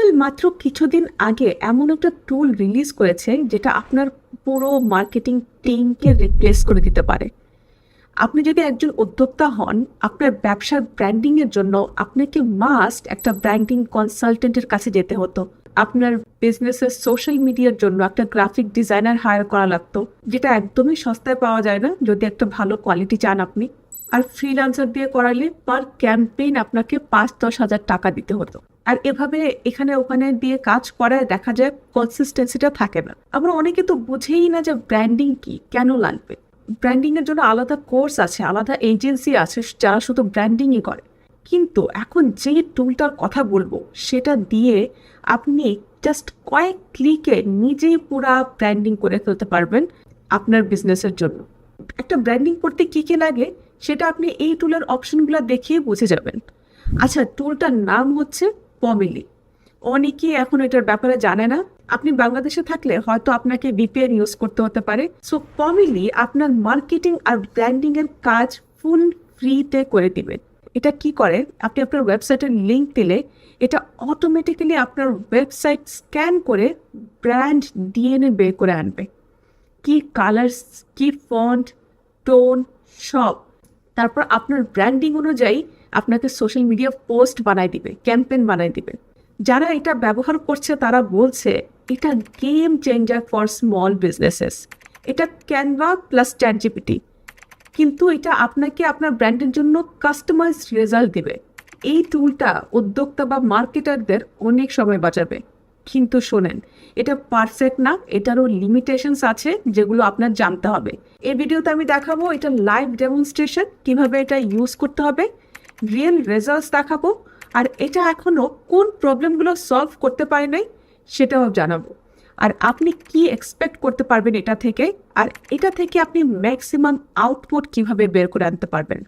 Google মাত্র কিছুদিন আগে এমন একটা টুল রিলিজ করেছে যেটা আপনার পুরো মার্কেটিং টিমকে রিপ্লেস করে দিতে পারে। আপনি যদি একজন উদ্যোক্তা হন, আপনার ব্যবসার ব্র্যান্ডিং এর জন্য আপনাকে মাস্ট একটা ব্র্যান্ডিং কনসালটেন্টের কাছে যেতে হতো। আপনার বিজনেসের সোশ্যাল মিডিয়ার জন্য একটা গ্রাফিক ডিজাইনার হায়ার করা লাগতো, যেটা একদমই সস্তায় পাওয়া যায় না যদি একটা ভালো কোয়ালিটি চান আপনি। আর ফ্রিল্যান্সার দিয়ে করালে পার ক্যাম্পেইন আপনাকে ৫-১০ হাজার টাকা দিতে হতো। আর এভাবে এখানে ওখানে দিয়ে কাজ করায় দেখা যায় কনসিস্টেন্সিটা থাকে না। আমরা অনেকে তো বুঝেই না যে ব্র্যান্ডিং কি, কেন লাগবে। ব্র্যান্ডিং এর জন্য আলাদা কোর্স আছে, আলাদা এজেন্সি আছে যারা শুধু ব্র্যান্ডিংই করে। কিন্তু এখন যে টুলটার কথা বলবো সেটা দিয়ে আপনি জাস্ট কয়েক ক্লিকে নিজেই পুরা ব্র্যান্ডিং করে ফেলতে পারবেন আপনার বিজনেসের জন্য। একটা ব্র্যান্ডিং করতে কী কী লাগে সেটা আপনি এই টুলের অপশনগুলো দেখিয়ে বুঝে যাবেন। আচ্ছা, টুলটার নাম হচ্ছে পমিলি। অনেকেই এখন এটার ব্যাপারে জানে না। আপনি বাংলাদেশে থাকলে হয়তো আপনাকে ভিপিএন ইউজ করতে হতে পারে। সো পমিলি আপনার মার্কেটিং আর ব্র্যান্ডিং এর কাজ ফুল ফ্রিতে করে দিবে। এটা কি করে, আপনি আপনার ওয়েবসাইটের লিঙ্ক দিলে এটা অটোমেটিক্যালি আপনার ওয়েবসাইট স্ক্যান করে ব্র্যান্ড ডিএনএ বের করে আনবে। কি কালার্স, কি ফন্ট, টোন, সব। তারপর আপনার ব্র্যান্ডিং অনুযায়ী আপনাকে সোশ্যাল মিডিয়া পোস্ট বানায় দিবে, ক্যাম্পেইন বানায় দিবে। যারা এটা ব্যবহার করছে তারা বলছে এটা game changer for small businesses. এটা ক্যানভা প্লাস চ্যাটজিপিটি, কিন্তু এটা আপনাকে আপনার ব্র্যান্ডের জন্য কাস্টমাইজ রেজাল্ট দিবে। এই টুলটা উদ্যোক্তা বা মার্কেটারদের অনেক সময় বাঁচাবে। কিন্তু শোনেন, এটা পারফেক্ট না, এটারও লিমিটেশনস আছে যেগুলো আপনার জানতে হবে। এই ভিডিওতে আমি দেখাবো এটা লাইভ ডেমনস্ট্রেশন, কিভাবে এটা ইউজ করতে হবে, রিয়েল রেজাল্টস দেখাবো, আর এটা এখনও কোন প্রবলেমগুলো সলভ করতে পারে নাই সেটাও জানাবো। আর আপনি কি এক্সপেক্ট করতে পারবেন এটা থেকে, আর এটা থেকে আপনি ম্যাক্সিমাম আউটপুট কিভাবে বের করে আনতে পারবেন।